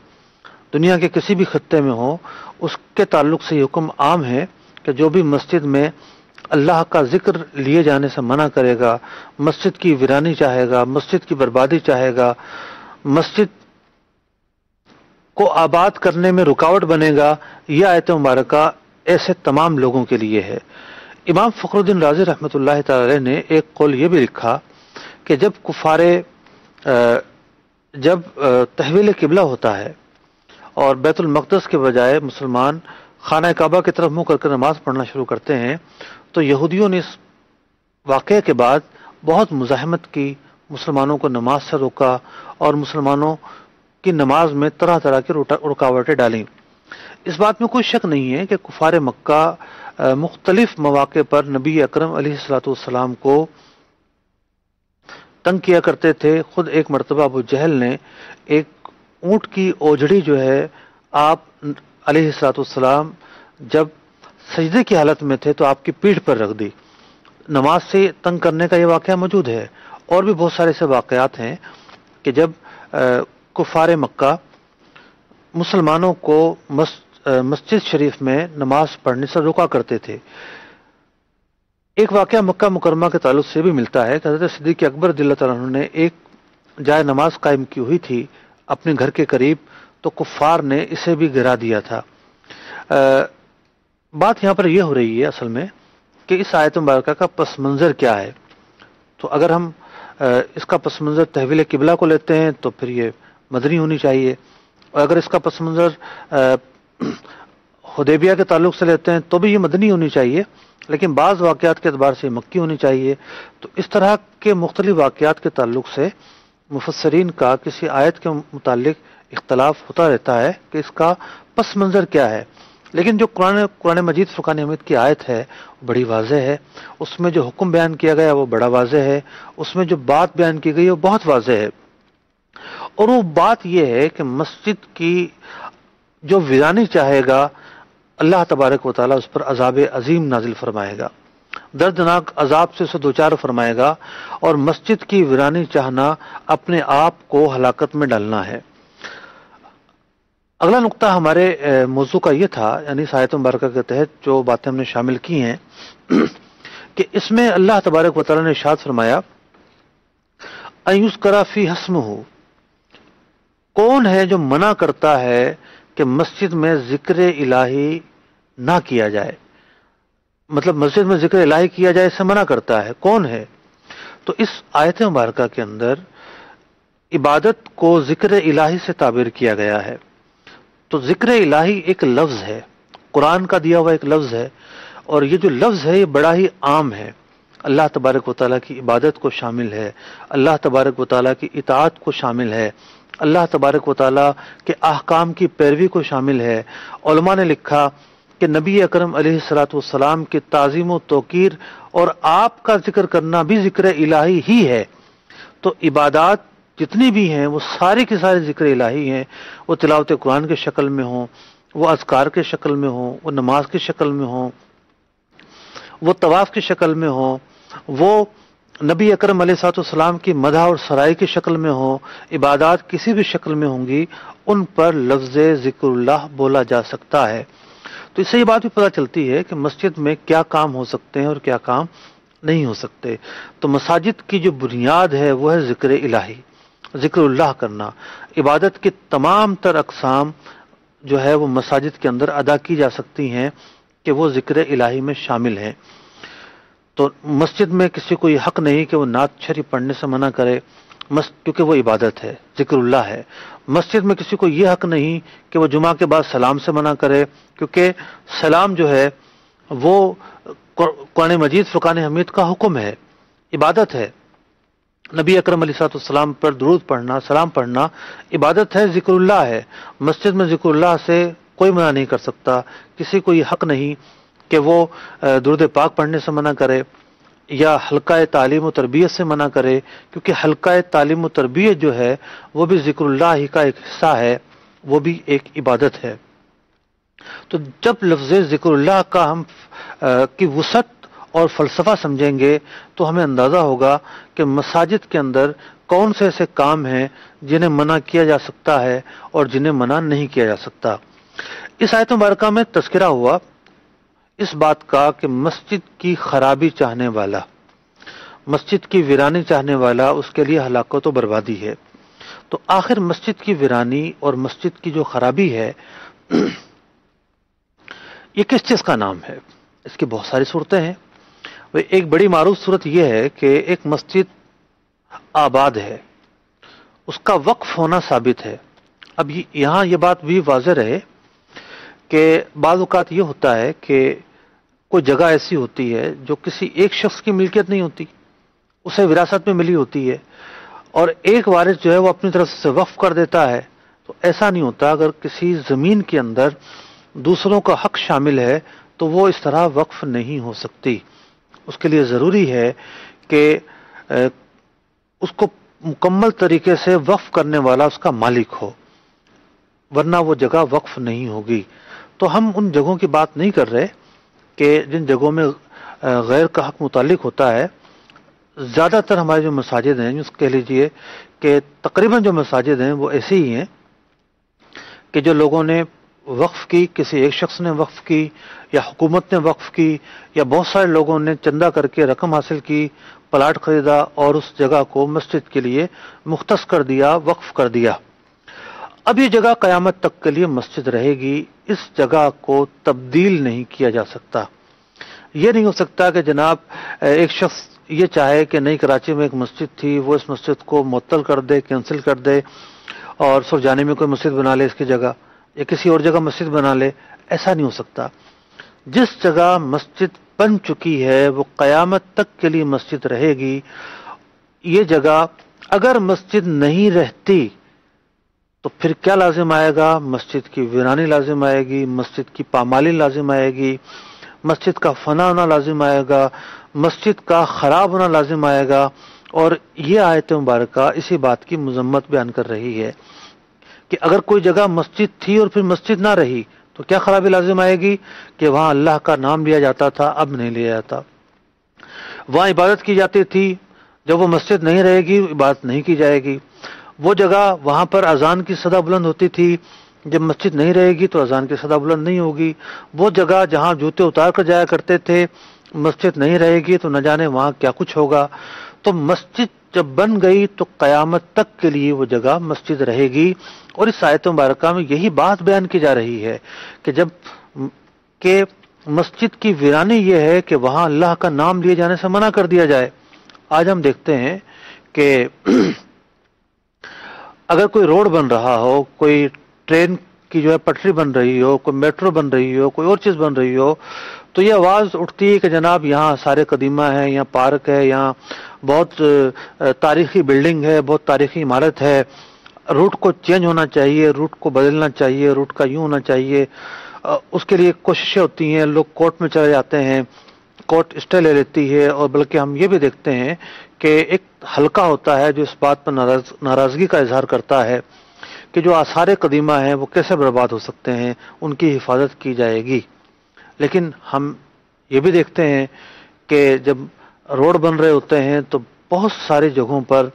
دنیا کے کسی بھی خطے میں ہو، اس کے تعلق سے یہ حکم عام ہے کہ جو بھی مسجد میں اللہ کا ذکر لیے جانے سے منع کرے گا، مسجد کی ویرانی چاہے گا، مسجد کی بربادی چاہے گا، مسجد کو آباد کرنے میں رکاوٹ بنے گا، یہ آیت مبارکہ ایسے تمام لوگوں کے لیے ہے۔ امام فخر الدین رازی رحمۃ اللہ تعالی علیہ نے ایک قول یہ بھی لکھا کہ جب تحویل قبلہ ہوتا ہے اور بیت المقدس کے بجائے مسلمان خانہ کعبہ کی طرف منہ کر کے نماز پڑھنا شروع کرتے ہیں تو یہودیوں نے اس واقعے کے بعد بہت مزاحمت کی، مسلمانوں کو نماز سے روکا اور مسلمانوں کی نماز میں طرح طرح کی رکاوٹیں ڈالیں۔ اس بات میں کوئی شک نہیں ہے کہ کفار مکہ مختلف مواقع پر نبی اکرم علیہ الصلوۃ والسلام کو تنگ کیا کرتے تھے۔ خود ایک مرتبہ ابو جہل نے ایک اونٹ کی اوجڑی جو ہے آپ علیہ الصلوۃ والسلام جب سجدے کی حالت میں تھے تو آپ کی پیٹھ پر رکھ دی۔ نماز سے تنگ کرنے کا یہ واقعہ موجود ہے، اور بھی بہت سارے ایسے واقعات ہیں کہ جب کفار مکہ مسلمانوں کو مسجد شریف میں نماز پڑھنے سے روکا کرتے تھے۔ ایک واقعہ مکہ مکرمہ کے تعلق سے بھی ملتا ہے کہ حضرت صدیق اکبر رضی اللہ تعالیٰ عنہ نے ایک جائے نماز قائم کی ہوئی تھی اپنے گھر کے قریب، تو کفار نے اسے بھی گرا دیا تھا۔ بات یہاں پر یہ ہو رہی ہے اصل میں کہ اس آیت مبارکہ کا پس منظر کیا ہے۔ تو اگر ہم اس کا پس منظر تحویل قبلہ کو لیتے ہیں تو پھر یہ مدنی ہونی چاہیے، اور اگر اس کا پس منظر حدیبیہ کے تعلق سے لیتے ہیں تو بھی یہ مدنی ہونی چاہیے، لیکن بعض واقعات کے اعتبار سے مکی ہونی چاہیے۔ تو اس طرح کے مختلف واقعات کے تعلق سے مفسرین کا کسی آیت کے متعلق اختلاف ہوتا رہتا ہے کہ اس کا پس منظر کیا ہے، لیکن جو قرآن مجید فرقان حمید کی آیت ہے وہ بڑی واضح ہے، اس میں جو حکم بیان کیا گیا وہ بڑا واضح ہے، اس میں جو بات بیان کی گئی وہ بہت واضح ہے، اور وہ بات یہ ہے کہ مسجد کی جو ویرانی چاہے گا اللہ تبارک و تعالیٰ اس پر عذاب عظیم نازل فرمائے گا، دردناک عذاب سے اسے دوچار فرمائے گا، اور مسجد کی ویرانی چاہنا اپنے آپ کو ہلاکت میں ڈالنا ہے۔ اگلا نقطہ ہمارے موضوع کا یہ تھا، یعنی اس آیت مبارکہ کے تحت جو باتیں ہم نے شامل کی ہیں کہ اس میں اللہ تبارک و تعالیٰ نے ارشاد فرمایا ان یذکر فی اسمہ، کون ہے جو منع کرتا ہے کہ مسجد میں ذکر الہی نہ کیا جائے، مطلب مسجد میں ذکر الہی کیا جائے اس سے منع کرتا ہے، کون ہے؟ تو اس آیت مبارکہ کے اندر عبادت کو ذکر الہی سے تعبیر کیا گیا ہے۔ تو ذکر الہی ایک لفظ ہے، قرآن کا دیا ہوا ایک لفظ ہے، اور یہ جو لفظ ہے یہ بڑا ہی عام ہے، اللہ تبارک و تعالیٰ کی عبادت کو شامل ہے، اللہ تبارک و تعالیٰ کی اطاعت کو شامل ہے، اللہ تبارک و تعالیٰ کے احکام کی پیروی کو شامل ہے۔ علماء نے لکھا کہ نبی اکرم علیہ الصلوۃ والسلام کی تعظیم و توقیر اور آپ کا ذکر کرنا بھی ذکر الہی ہی ہے۔ تو عبادات جتنی بھی ہیں وہ ساری کی ساری ذکر الہی ہیں، وہ تلاوت قرآن کی شکل میں ہوں، وہ اذکار کی شکل میں ہوں، وہ نماز کی شکل میں ہوں، وہ طواف کی شکل میں ہوں، وہ نبی اکرم علیہ الصلوۃ والسلام کی مدح اور سرائی کی شکل میں ہوں، عبادات کسی بھی شکل میں ہوں گی، ان پر لفظ ذکر اللہ بولا جا سکتا ہے۔ تو اس سے یہ بات بھی پتہ چلتی ہے کہ مسجد میں کیا کام ہو سکتے ہیں اور کیا کام نہیں ہو سکتے۔ تو مساجد کی جو بنیاد ہے وہ ہے ذکر الہی، ذکر اللہ کرنا۔ عبادت کی تمام تر اقسام جو ہے وہ مساجد کے اندر ادا کی جا سکتی ہیں کہ وہ ذکر الہی میں شامل ہیں۔ تو مسجد میں کسی کو یہ حق نہیں کہ وہ نعت شریف پڑھنے سے منع کرے، کیونکہ وہ عبادت ہے، ذکر اللہ ہے۔ مسجد میں کسی کو یہ حق نہیں کہ وہ جمعہ کے بعد سلام سے منع کرے، کیونکہ سلام جو ہے وہ قرآن مجید فرقان حمید کا حکم ہے، عبادت ہے۔ نبی اکرم علیہ الصلوۃ والسلام پر درود پڑھنا، سلام پڑھنا عبادت ہے، ذکر اللہ ہے۔ مسجد میں ذکر اللہ سے کوئی منع نہیں کر سکتا، کسی کو یہ حق نہیں کہ وہ درود پاک پڑھنے سے منع کرے یا حلقہ تعلیم و تربیت سے منع کرے، کیونکہ حلقہ تعلیم و تربیت جو ہے وہ بھی ذکر اللہ ہی کا ایک حصہ ہے، وہ بھی ایک عبادت ہے۔ تو جب لفظ ذکر اللہ کا ہم کی وسعت اور فلسفہ سمجھیں گے تو ہمیں اندازہ ہوگا کہ مساجد کے اندر کون سے ایسے کام ہیں جنہیں منع کیا جا سکتا ہے اور جنہیں منع نہیں کیا جا سکتا۔ اس آیت مبارکہ میں تذکرہ ہوا اس بات کا کہ مسجد کی خرابی چاہنے والا، مسجد کی ویرانی چاہنے والا، اس کے لیے ہلاکت و بربادی ہے۔ تو آخر مسجد کی ویرانی اور مسجد کی جو خرابی ہے یہ کس چیز کا نام ہے؟ اس کی بہت ساری صورتیں ہیں. ایک بڑی معروف صورت یہ ہے کہ ایک مسجد آباد ہے، اس کا وقف ہونا ثابت ہے. اب یہاں یہ بات بھی واضح رہے کہ بعض اوقات یہ ہوتا ہے کہ کوئی جگہ ایسی ہوتی ہے جو کسی ایک شخص کی ملکیت نہیں ہوتی، اسے وراثت میں ملی ہوتی ہے، اور ایک وارث جو ہے وہ اپنی طرف سے وقف کر دیتا ہے. تو ایسا نہیں ہوتا. اگر کسی زمین کے اندر دوسروں کا حق شامل ہے تو وہ اس طرح وقف نہیں ہو سکتی. اس کے لیے ضروری ہے کہ اس کو مکمل طریقے سے وقف کرنے والا اس کا مالک ہو، ورنہ وہ جگہ وقف نہیں ہوگی. تو ہم ان جگہوں کی بات نہیں کر رہے کہ جن جگہوں میں غیر کا حق متعلق ہوتا ہے. زیادہ تر ہمارے جو مساجد ہیں، اس کہہ لیجئے کہ تقریباً جو مساجد ہیں وہ ایسے ہی ہیں کہ جو لوگوں نے وقف کی، کسی ایک شخص نے وقف کی یا حکومت نے وقف کی یا بہت سارے لوگوں نے چندہ کر کے رقم حاصل کی، پلاٹ خریدا اور اس جگہ کو مسجد کے لیے مختص کر دیا، وقف کر دیا. اب یہ جگہ قیامت تک کے لیے مسجد رہے گی. اس جگہ کو تبدیل نہیں کیا جا سکتا. یہ نہیں ہو سکتا کہ جناب ایک شخص یہ چاہے کہ نئی کراچی میں ایک مسجد تھی، وہ اس مسجد کو معطل کر دے، کینسل کر دے اور سرجانی میں کوئی مسجد بنا لے اس کی جگہ، یا کسی اور جگہ مسجد بنا لے. ایسا نہیں ہو سکتا. جس جگہ مسجد بن چکی ہے وہ قیامت تک کے لیے مسجد رہے گی. یہ جگہ اگر مسجد نہیں رہتی تو پھر کیا لازم آئے گا؟ مسجد کی ویرانی لازم آئے گی، مسجد کی پامالی لازم آئے گی، مسجد کا فنا ہونا لازم آئے گا، مسجد کا خراب ہونا لازم آئے گا. اور یہ آیت مبارکہ اسی بات کی مذمت بیان کر رہی ہے کہ اگر کوئی جگہ مسجد تھی اور پھر مسجد نہ رہی تو کیا خرابی لازم آئے گی؟ کہ وہاں اللہ کا نام لیا جاتا تھا، اب نہیں لیا جاتا. وہاں عبادت کی جاتی تھی، جب وہ مسجد نہیں رہے گی عبادت نہیں کی جائے گی. وہ جگہ وہاں پر اذان کی صدا بلند ہوتی تھی، جب مسجد نہیں رہے گی تو اذان کی صدا بلند نہیں ہوگی. وہ جگہ جہاں جوتے اتار کر جایا کرتے تھے، مسجد نہیں رہے گی تو نہ جانے وہاں کیا کچھ ہوگا. تو مسجد جب بن گئی تو قیامت تک کے لیے وہ جگہ مسجد رہے گی. اور اس آیت مبارکہ میں یہی بات بیان کی جا رہی ہے کہ جب کہ مسجد کی ویرانی یہ ہے کہ وہاں اللہ کا نام لیے جانے سے منع کر دیا جائے. آج ہم دیکھتے ہیں کہ اگر کوئی روڈ بن رہا ہو، کوئی ٹرین کی جو ہے پٹری بن رہی ہو، کوئی میٹرو بن رہی ہو، کوئی اور چیز بن رہی ہو، تو یہ آواز اٹھتی ہے کہ جناب یہاں سارے قدیمہ ہے، یہاں پارک ہے، یہاں بہت تاریخی بلڈنگ ہے، بہت تاریخی عمارت ہے، روٹ کو چینج ہونا چاہیے، روٹ کو بدلنا چاہیے، روٹ کا یوں ہونا چاہیے. اس کے لیے کوششیں ہوتی ہیں، لوگ کورٹ میں چلے جاتے ہیں، کورٹ اسٹے لے لیتی ہے. اور بلکہ ہم یہ بھی دیکھتے ہیں کہ ایک حلقہ ہوتا ہے جو اس بات پر ناراضگی کا اظہار کرتا ہے کہ جو آثار قدیمہ ہیں وہ کیسے برباد ہو سکتے ہیں، ان کی حفاظت کی جائے گی. لیکن ہم یہ بھی دیکھتے ہیں کہ جب روڈ بن رہے ہوتے ہیں تو بہت ساری جگہوں پر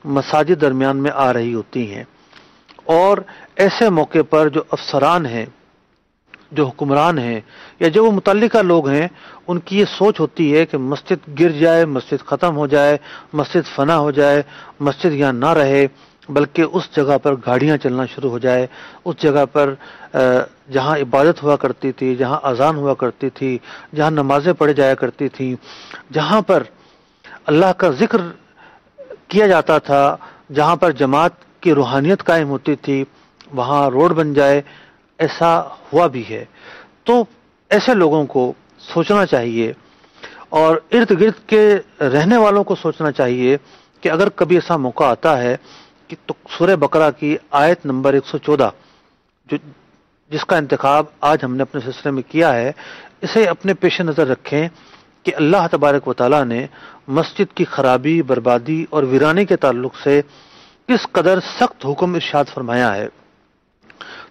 مساجد درمیان میں آ رہی ہوتی ہیں، اور ایسے موقع پر جو افسران ہیں، جو حکمران ہیں یا جو وہ متعلقہ لوگ ہیں، ان کی یہ سوچ ہوتی ہے کہ مسجد گر جائے، مسجد ختم ہو جائے، مسجد فنا ہو جائے، مسجد یہاں نہ رہے، بلکہ اس جگہ پر گاڑیاں چلنا شروع ہو جائے. اس جگہ پر جہاں عبادت ہوا کرتی تھی، جہاں اذان ہوا کرتی تھی، جہاں نمازیں پڑھی جایا کرتی تھیں، جہاں پر اللہ کا ذکر کیا جاتا تھا، جہاں پر جماعت کی روحانیت قائم ہوتی تھی، وہاں روڈ بن جائے. ایسا ہوا بھی ہے. تو ایسے لوگوں کو سوچنا چاہیے اور ارد گرد کے رہنے والوں کو سوچنا چاہیے کہ اگر کبھی ایسا موقع آتا ہے کہ تو سورہ بقرہ کی آیت نمبر 114 جس کا انتخاب آج ہم نے اپنے سلسلے میں کیا ہے، اسے اپنے پیش نظر رکھیں کہ اللہ تبارک و تعالیٰ نے مسجد کی خرابی، بربادی اور ویرانی کے تعلق سے کس قدر سخت حکم ارشاد فرمایا ہے.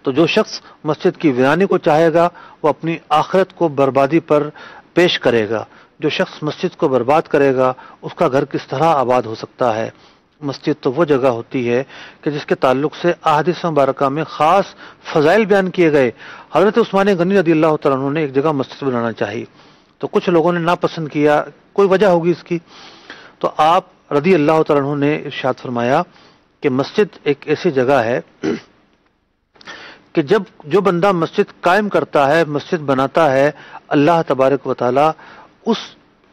تو جو شخص مسجد کی ویرانی کو چاہے گا وہ اپنی آخرت کو بربادی پر پیش کرے گا. جو شخص مسجد کو برباد کرے گا اس کا گھر کس طرح آباد ہو سکتا ہے. مسجد تو وہ جگہ ہوتی ہے کہ جس کے تعلق سے احادیث مبارکہ میں خاص فضائل بیان کیے گئے. حضرت عثمان غنی رضی اللہ تعالیٰ عنہ نے ایک جگہ مسجد بنانا چاہی تو کچھ لوگوں نے ناپسند کیا، کوئی وجہ ہوگی اس کی. تو آپ رضی اللہ تعالیٰ عنہ نے ارشاد فرمایا کہ مسجد ایک ایسی جگہ ہے کہ جب جو بندہ مسجد قائم کرتا ہے، مسجد بناتا ہے، اللہ تبارک و تعالی اس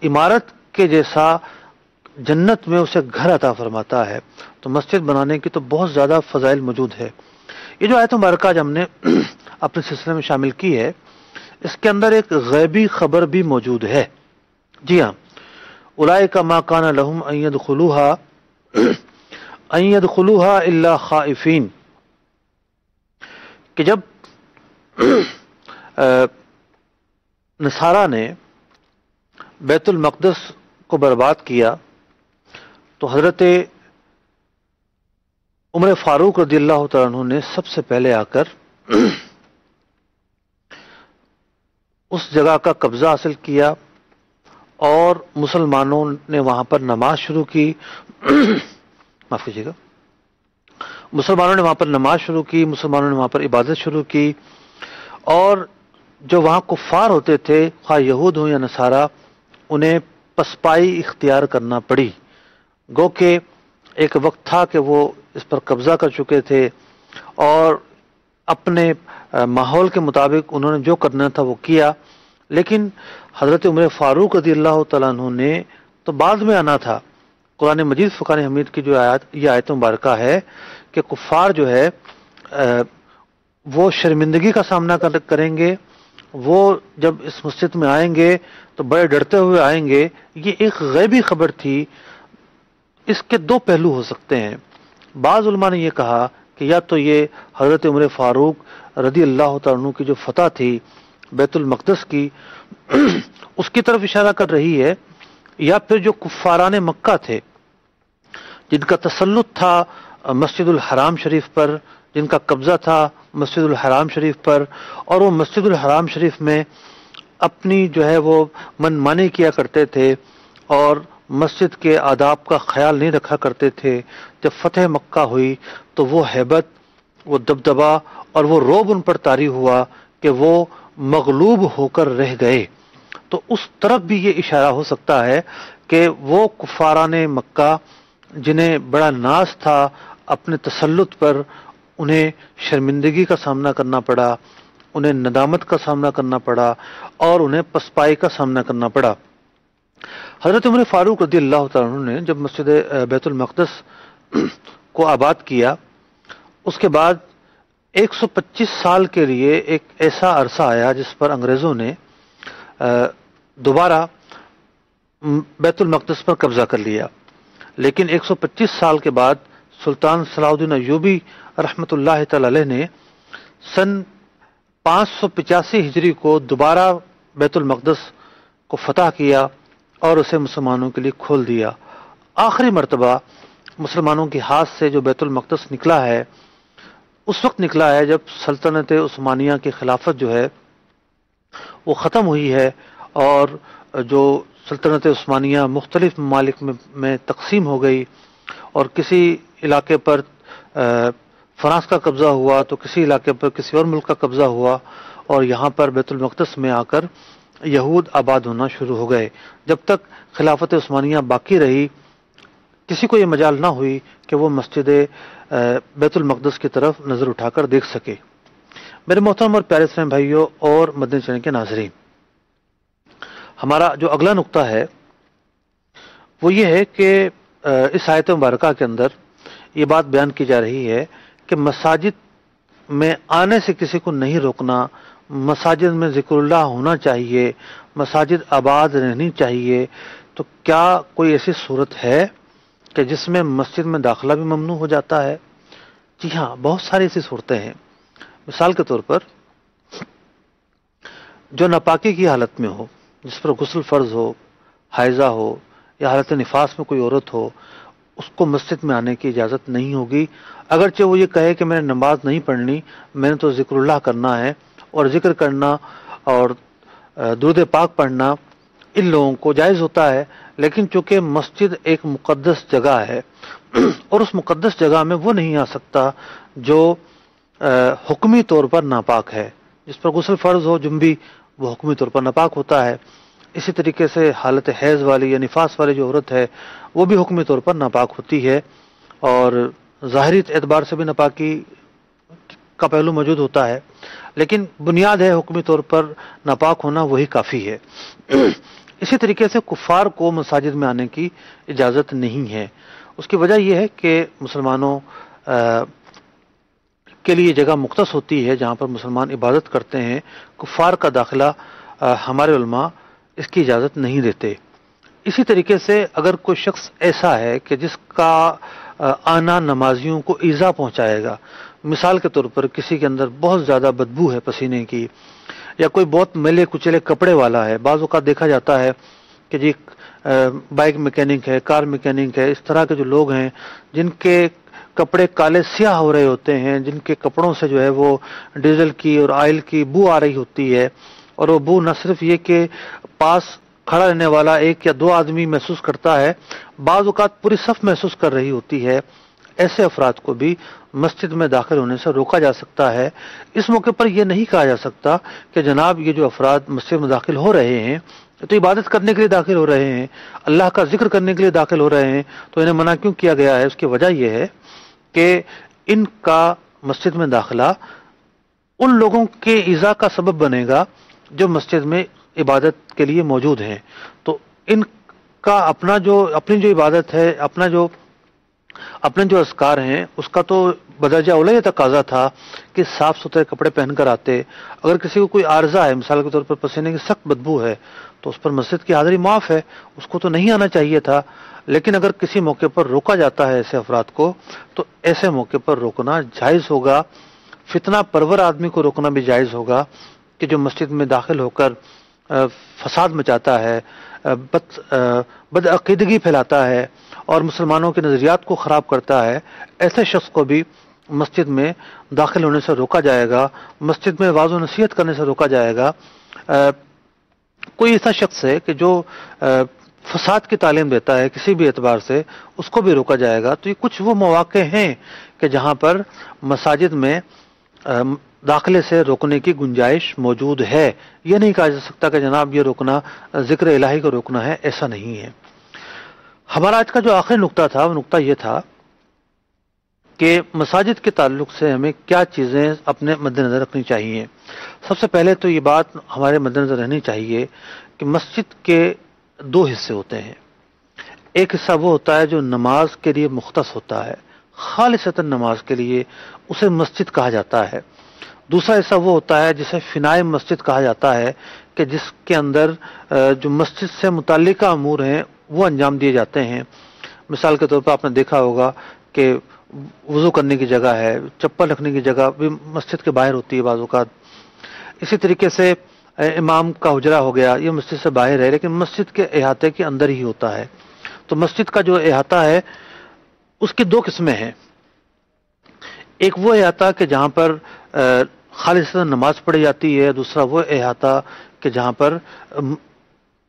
عمارت کے جیسا جنت میں اسے گھر عطا فرماتا ہے۔ تو مسجد بنانے کی تو بہت زیادہ فضائل موجود ہے۔ یہ جو آیت مبارکہ آج ہم نے اپنے سلسلے میں شامل کی ہے، اس کے اندر ایک غیبی خبر بھی موجود ہے۔ جی ہاں، اولئک ما کان لہم ان یدخلوها الا خائفین، کہ جب نصارہ نے بیت المقدس کو برباد کیا تو حضرت عمر فاروق رضی اللہ تعالیٰ عنہ نے سب سے پہلے آ کر اس جگہ کا قبضہ حاصل کیا اور مسلمانوں نے وہاں پر نماز شروع کی معاف کیجیے گا، مسلمانوں نے وہاں پر نماز شروع کی، مسلمانوں نے وہاں پر عبادت شروع کی، اور جو وہاں کفار ہوتے تھے، خواہ یہود ہوں یا نصارہ، انہیں پسپائی اختیار کرنا پڑی۔ گو کہ ایک وقت تھا کہ وہ اس پر قبضہ کر چکے تھے اور اپنے ماحول کے مطابق انہوں نے جو کرنا تھا وہ کیا، لیکن حضرت عمر فاروق رضی اللہ تعالیٰ عنہ نے تو بعد میں آنا تھا۔ قرآن مجید فرقان حمید کی جو یہ آیت مبارکہ ہے کہ کفار جو ہے وہ شرمندگی کا سامنا کریں گے، وہ جب اس مسجد میں آئیں گے تو بڑے ڈرتے ہوئے آئیں گے۔ یہ ایک غیبی خبر تھی، اس کے دو پہلو ہو سکتے ہیں۔ بعض علماء نے یہ کہا کہ یا تو یہ حضرت عمر فاروق رضی اللہ تعالیٰ عنہ کی جو فتح تھی بیت المقدس کی، اس کی طرف اشارہ کر رہی ہے، یا پھر جو کفاران مکہ تھے جن کا تسلط تھا مسجد الحرام شریف پر، جن کا قبضہ تھا مسجد الحرام شریف پر، اور وہ مسجد الحرام شریف میں اپنی جو ہے وہ من مانی کیا کرتے تھے اور مسجد کے آداب کا خیال نہیں رکھا کرتے تھے۔ جب فتح مکہ ہوئی تو وہ ہیبت، وہ دبدبا اور وہ رعب ان پر طاری ہوا کہ وہ مغلوب ہو کر رہ گئے۔ تو اس طرف بھی یہ اشارہ ہو سکتا ہے کہ وہ کفاران مکہ جنہیں بڑا ناز تھا اپنے تسلط پر، انہیں شرمندگی کا سامنا کرنا پڑا، انہیں ندامت کا سامنا کرنا پڑا اور انہیں پسپائی کا سامنا کرنا پڑا۔ حضرت عمر فاروق رضی اللہ تعالیٰ عنہ نے جب مسجد بیت المقدس کو آباد کیا، اس کے بعد 125 سال کے لیے ایک ایسا عرصہ آیا جس پر انگریزوں نے دوبارہ بیت المقدس پر قبضہ کر لیا، لیکن 125 سال کے بعد سلطان صلاح الدین ایوبی رحمۃ اللہ تعالی علیہ نے سن 585 ہجری کو دوبارہ بیت المقدس کو فتح کیا اور اسے مسلمانوں کے لیے کھول دیا۔ آخری مرتبہ مسلمانوں کے ہاتھ سے جو بیت المقدس نکلا ہے، اس وقت نکلا ہے جب سلطنت عثمانیہ کی خلافت جو ہے وہ ختم ہوئی ہے اور جو سلطنت عثمانیہ مختلف ممالک میں تقسیم ہو گئی، اور کسی علاقے پر فرانس کا قبضہ ہوا تو کسی علاقے پر کسی اور ملک کا قبضہ ہوا، اور یہاں پر بیت المقدس میں آ کر یہود آباد ہونا شروع ہو گئے۔ جب تک خلافت عثمانیہ باقی رہی، کسی کو یہ مجال نہ ہوئی کہ وہ مسجد بیت المقدس کی طرف نظر اٹھا کر دیکھ سکے۔ میرے محترم اور پیارے اسلام بھائیوں اور مدنی چینل کے ناظرین، ہمارا جو اگلا نقطہ ہے وہ یہ ہے کہ اس آیت مبارکہ کے اندر یہ بات بیان کی جا رہی ہے کہ مساجد میں آنے سے کسی کو نہیں روکنا، مساجد میں ذکر اللہ ہونا چاہیے، مساجد آباد رہنی چاہیے۔ تو کیا کوئی ایسی صورت ہے کہ جس میں مسجد میں داخلہ بھی ممنوع ہو جاتا ہے؟ جی ہاں، بہت ساری ایسی صورتیں ہیں۔ مثال کے طور پر جو ناپاکی کی حالت میں ہو، جس پر غسل فرض ہو، حائضہ ہو یا حالت نفاس میں کوئی عورت ہو، اس کو مسجد میں آنے کی اجازت نہیں ہوگی، اگرچہ وہ یہ کہے کہ میں نے نماز نہیں پڑھنی، میں نے تو ذکر اللہ کرنا ہے، اور ذکر کرنا اور درود پاک پڑھنا ان لوگوں کو جائز ہوتا ہے، لیکن چونکہ مسجد ایک مقدس جگہ ہے اور اس مقدس جگہ میں وہ نہیں آ سکتا جو حکمی طور پر ناپاک ہے۔ جس پر غسل فرض ہو جنبی، وہ حکمی طور پر ناپاک ہوتا ہے۔ اسی طریقے سے حالت حیض والی یا نفاس والی جو عورت ہے وہ بھی حکمی طور پر ناپاک ہوتی ہے، اور ظاہری اعتبار سے بھی ناپاکی کا پہلو موجود ہوتا ہے، لیکن بنیاد ہے حکمی طور پر ناپاک ہونا وہی کافی ہے۔ اسی طریقے سے کفار کو مساجد میں آنے کی اجازت نہیں ہے۔ اس کی وجہ یہ ہے کہ مسلمانوں کے لیے جگہ مختص ہوتی ہے جہاں پر مسلمان عبادت کرتے ہیں، کفار کا داخلہ ہمارے علماء اس کی اجازت نہیں دیتے۔ اسی طریقے سے اگر کوئی شخص ایسا ہے کہ جس کا آنا نمازیوں کو ایذا پہنچائے گا، مثال کے طور پر کسی کے اندر بہت زیادہ بدبو ہے پسینے کی، یا کوئی بہت میلے کچلے کپڑے والا ہے، بعض اوقات دیکھا جاتا ہے کہ جی بائک میکینک ہے، کار میکینک ہے، اس طرح کے جو لوگ ہیں جن کے کپڑے کالے سیاہ ہو رہے ہوتے ہیں، جن کے کپڑوں سے جو ہے وہ ڈیزل کی اور آئل کی بو آ رہی ہوتی ہے، اور وہ بو نہ صرف یہ کہ پاس کھڑا رہنے والا ایک یا دو آدمی محسوس کرتا ہے، بعض اوقات پوری صف محسوس کر رہی ہوتی ہے، ایسے افراد کو بھی مسجد میں داخل ہونے سے روکا جا سکتا ہے۔ اس موقع پر یہ نہیں کہا جا سکتا کہ جناب یہ جو افراد مسجد میں داخل ہو رہے ہیں تو عبادت کرنے کے لیے داخل ہو رہے ہیں، اللہ کا ذکر کرنے کے لیے داخل ہو رہے ہیں، تو انہیں منع کیوں کیا گیا ہے؟ اس کی وجہ یہ ہے کہ ان کا مسجد میں داخلہ ان لوگوں کے ایذا کا سبب بنے گا جو مسجد میں عبادت کے لیے موجود ہیں۔ تو ان کا اپنی جو عبادت ہے، اپنے جو اذکار ہیں، اس کا تو بدرجہ اولا یہ تقاضا تھا کہ صاف ستھرے کپڑے پہن کر آتے۔ اگر کسی کو کوئی عارضہ ہے، مثال کے طور پر پسینے کی سخت بدبو ہے، تو اس پر مسجد کی حاضری معاف ہے، اس کو تو نہیں آنا چاہیے تھا۔ لیکن اگر کسی موقع پر روکا جاتا ہے ایسے افراد کو، تو ایسے موقع پر روکنا جائز ہوگا۔ فتنہ پرور آدمی کو روکنا بھی جائز ہوگا کہ جو مسجد میں داخل ہو کر فساد مچاتا ہے، بدعقیدگی پھیلاتا ہے اور مسلمانوں کے نظریات کو خراب کرتا ہے، ایسے شخص کو بھی مسجد میں داخل ہونے سے روکا جائے گا، مسجد میں واعظ و نصیحت کرنے سے روکا جائے گا۔ کوئی ایسا شخص ہے کہ جو فساد کی تعلیم دیتا ہے کسی بھی اعتبار سے، اس کو بھی روکا جائے گا۔ تو یہ کچھ وہ مواقع ہیں کہ جہاں پر مساجد میں داخلے سے روکنے کی گنجائش موجود ہے۔ یہ نہیں کہا جا سکتا کہ جناب یہ روکنا ذکر الہی کو روکنا ہے، ایسا نہیں ہے۔ ہمارا آج کا جو آخری نقطہ تھا وہ نقطہ یہ تھا کہ مساجد کے تعلق سے ہمیں کیا چیزیں اپنے مد نظر رکھنی چاہیے۔ سب سے پہلے تو یہ بات ہمارے مد نظر رہنی چاہیے کہ مسجد کے دو حصے ہوتے ہیں۔ ایک حصہ وہ ہوتا ہے جو نماز کے لیے مختص ہوتا ہے، خالصتاً نماز کے لیے، اسے مسجد کہا جاتا ہے۔ دوسرا حصہ وہ ہوتا ہے جسے فنائے مسجد کہا جاتا ہے کہ جس کے اندر جو مسجد سے متعلقہ امور ہیں وہ انجام دیے جاتے ہیں۔ مثال کے طور پر آپ نے دیکھا ہوگا کہ وضو کرنے کی جگہ ہے، چپل رکھنے کی جگہ بھی مسجد کے باہر ہوتی ہے بعض اوقات۔ اسی طریقے سے امام کا حجرہ ہو گیا، یہ مسجد سے باہر ہے لیکن مسجد کے احاطے کے اندر ہی ہوتا ہے۔ تو مسجد کا جو احاطہ ہے اس کی دو قسمیں ہیں۔ ایک وہ احاطہ کہ جہاں پر خالصتاً نماز پڑھی جاتی ہے، دوسرا وہ احاطہ کہ جہاں پر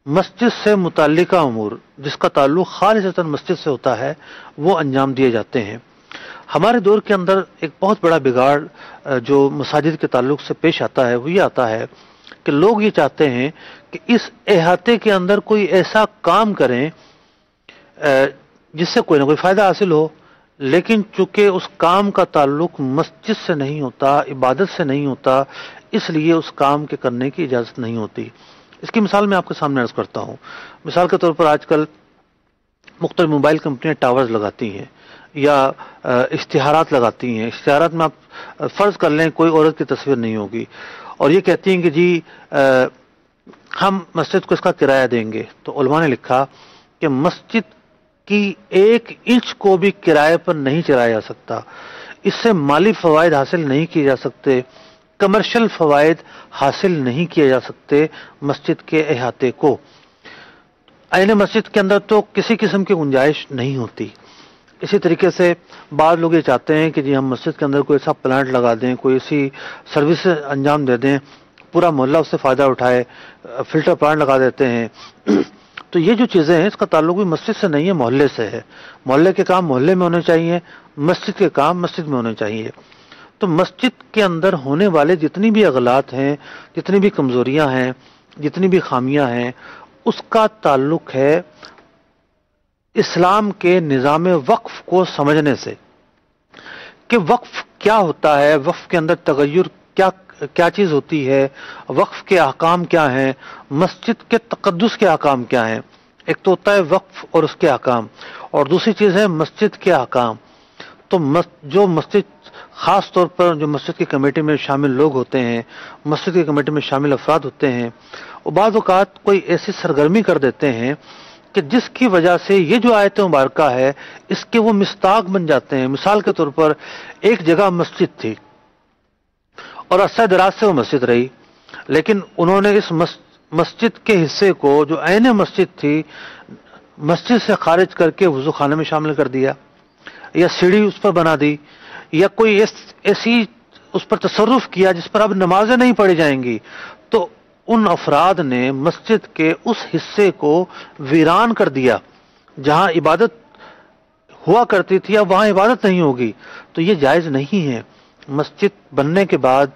مسجد سے متعلقہ امور جس کا تعلق خالصتاً مسجد سے ہوتا ہے وہ انجام دیے جاتے ہیں۔ ہمارے دور کے اندر ایک بہت بڑا بگاڑ جو مساجد کے تعلق سے پیش آتا ہے وہ یہ آتا ہے کہ لوگ یہ چاہتے ہیں کہ اس احاطے کے اندر کوئی ایسا کام کریں جس سے کوئی نہ کوئی فائدہ حاصل ہو، لیکن چونکہ اس کام کا تعلق مسجد سے نہیں ہوتا، عبادت سے نہیں ہوتا، اس لیے اس کام کے کرنے کی اجازت نہیں ہوتی۔ اس کی مثال میں آپ کے سامنے عرض کرتا ہوں۔ مثال کے طور پر آج کل مختلف موبائل کمپنیاں ٹاورز لگاتی ہیں یا اشتہارات لگاتی ہیں۔ اشتہارات میں آپ فرض کر لیں کوئی عورت کی تصویر نہیں ہوگی اور یہ کہتی ہیں کہ جی ہم مسجد کو اس کا کرایہ دیں گے، تو علماء نے لکھا کہ مسجد کی 1 انچ کو بھی کرائے پر نہیں چلایا جا سکتا، اس سے مالی فوائد حاصل نہیں کیے جا سکتے، کمرشل فوائد حاصل نہیں کیے جا سکتے مسجد کے احاطے کو۔ عین مسجد کے اندر تو کسی قسم کی گنجائش نہیں ہوتی۔ اسی طریقے سے بعض لوگ یہ چاہتے ہیں کہ جی ہم مسجد کے اندر کوئی ایسا پلانٹ لگا دیں، کوئی ایسی سروس انجام دے دیں، پورا محلہ اس سے فائدہ اٹھائے، فلٹر پلانٹ لگا دیتے ہیں۔ تو یہ جو چیزیں ہیں اس کا تعلق بھی مسجد سے نہیں ہے، محلے سے ہے۔ محلے کے کام محلے میں ہونے چاہیے، مسجد کے کام مسجد میں ہونے چاہیے۔ تو مسجد کے اندر ہونے والے جتنی بھی اغلاط ہیں، جتنی بھی کمزوریاں ہیں، جتنی بھی خامیاں ہیں، اس کا تعلق ہے اسلام کے نظام وقف کو سمجھنے سے۔ کہ وقف کیا ہوتا ہے، وقف کے اندر تغیر کیا چیز ہوتی ہے، وقف کے احکام کیا ہیں، مسجد کے تقدس کے احکام کیا ہیں۔ ایک تو ہوتا ہے وقف اور اس کے احکام، اور دوسری چیز ہے مسجد کے احکام۔ تو جو مسجد، خاص طور پر جو مسجد کی کمیٹی میں شامل لوگ ہوتے ہیں، مسجد کی کمیٹی میں شامل افراد ہوتے ہیں، وہ بعض اوقات کوئی ایسی سرگرمی کر دیتے ہیں کہ جس کی وجہ سے یہ جو آیت مبارکہ ہے اس کے وہ مصداق بن جاتے ہیں۔ مثال کے طور پر ایک جگہ مسجد تھی اور عرصہ دراز سے وہ مسجد رہی، لیکن انہوں نے اس مسجد کے حصے کو جو عین مسجد تھی مسجد سے خارج کر کے وضو خانے میں شامل کر دیا، یا سیڑھی اس پر بنا دی، یا کوئی ایسی اس پر تصرف کیا جس پر اب نمازیں نہیں پڑھی جائیں گی، تو ان افراد نے مسجد کے اس حصے کو ویران کر دیا۔ جہاں عبادت ہوا کرتی تھی اب وہاں عبادت نہیں ہوگی، تو یہ جائز نہیں ہے۔ مسجد بننے کے بعد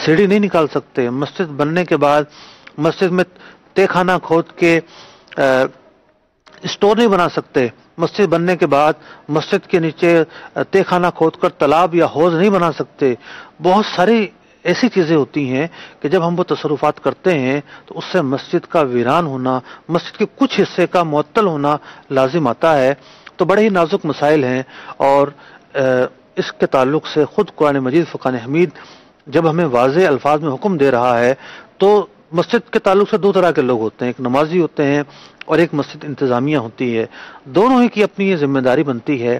سیڑھی نہیں نکال سکتے، مسجد بننے کے بعد مسجد میں تہ خانہ کھود کے اسٹور نہیں بنا سکتے، مسجد بننے کے بعد مسجد کے نیچے تہ خانہ کھود کر تالاب یا حوض نہیں بنا سکتے۔ بہت ساری ایسی چیزیں ہوتی ہیں کہ جب ہم وہ تصرفات کرتے ہیں تو اس سے مسجد کا ویران ہونا، مسجد کے کچھ حصے کا معطل ہونا لازم آتا ہے۔ تو بڑے ہی نازک مسائل ہیں، اور اس کے تعلق سے خود قرآن مجید فرقان حمید جب ہمیں واضح الفاظ میں حکم دے رہا ہے تو مسجد کے تعلق سے دو طرح کے لوگ ہوتے ہیں، ایک نمازی ہوتے ہیں اور ایک مسجد انتظامیہ ہوتی ہے۔ دونوں ہی کی اپنی یہ ذمہ داری بنتی ہے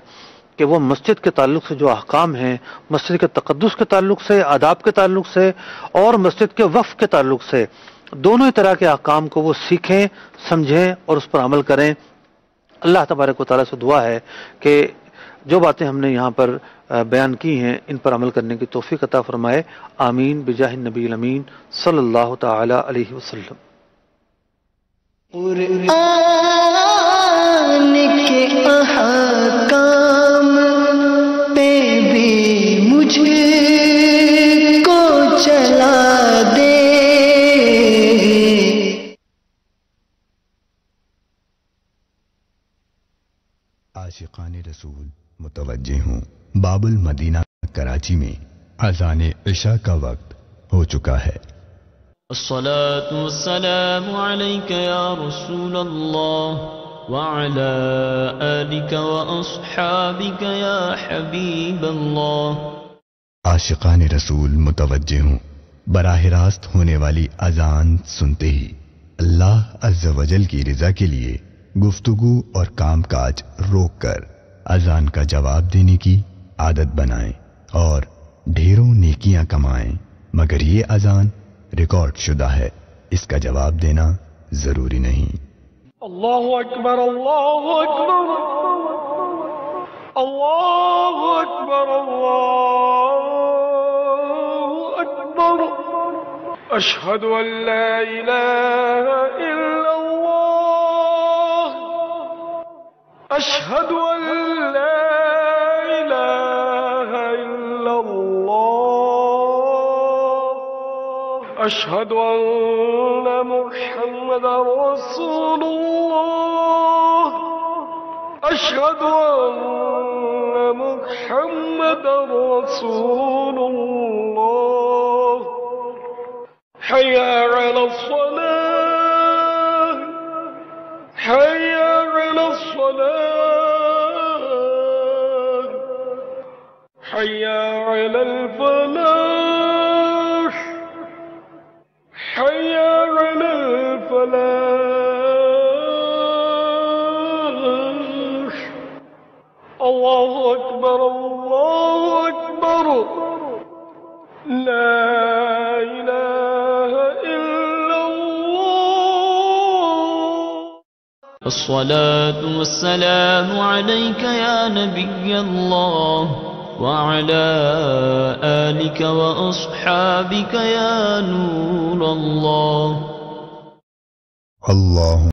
کہ وہ مسجد کے تعلق سے جو احکام ہیں، مسجد کے تقدس کے تعلق سے، آداب کے تعلق سے، اور مسجد کے وقف کے تعلق سے، دونوں ہی طرح کے احکام کو وہ سیکھیں، سمجھیں اور اس پر عمل کریں۔ اللہ تبارک و تعالیٰ سے دعا ہے کہ جو باتیں ہم نے یہاں پر بیان کی ہیں ان پر عمل کرنے کی توفیق عطا فرمائے۔ آمین بجاہ النبی الامین صلی اللہ تعالی علیہ وسلم۔
قرآن کے احکام پہ بھی مجھے کو چلا دے۔
عاشقان رسول متوجہ ہوں، باب المدینہ کراچی میں اذان عشاء کا وقت ہو چکا ہے۔
الصلاة والسلام عليك يا رسول الله وعلى آلك وأصحابك يا حبيب الله۔
عاشقان رسول متوجہ ہوں، براہ راست ہونے والی اذان سنتے ہی اللہ عز و جل کی رضا کے لیے گفتگو اور کام کاج روک کر اذان کا جواب دینے کی عادت بنائیں اور ڈھیروں نیکیاں کمائیں، مگر یہ اذان ریکارڈ شدہ ہے، اس کا جواب دینا ضروری نہیں۔
اللہ اکبر اللہ اکبر اللہ اکبر اللہ اکبر، اشہد ان لا الہ الا اللہ، اشہد ان لا الہ الا اللہ، اشہد ان محمد رسول اللہ، اشہد ان محمد رسول اللہ، حی علی الصلاة، حی علی الصلاة، حی علی الفلاح، حي على الفلاح، الله أكبر الله أكبر، لا إله إلا الله۔
الصلاة والسلام عليك يا نبي الله وعلى آلك وأصحابك يا نور الله۔
اللہ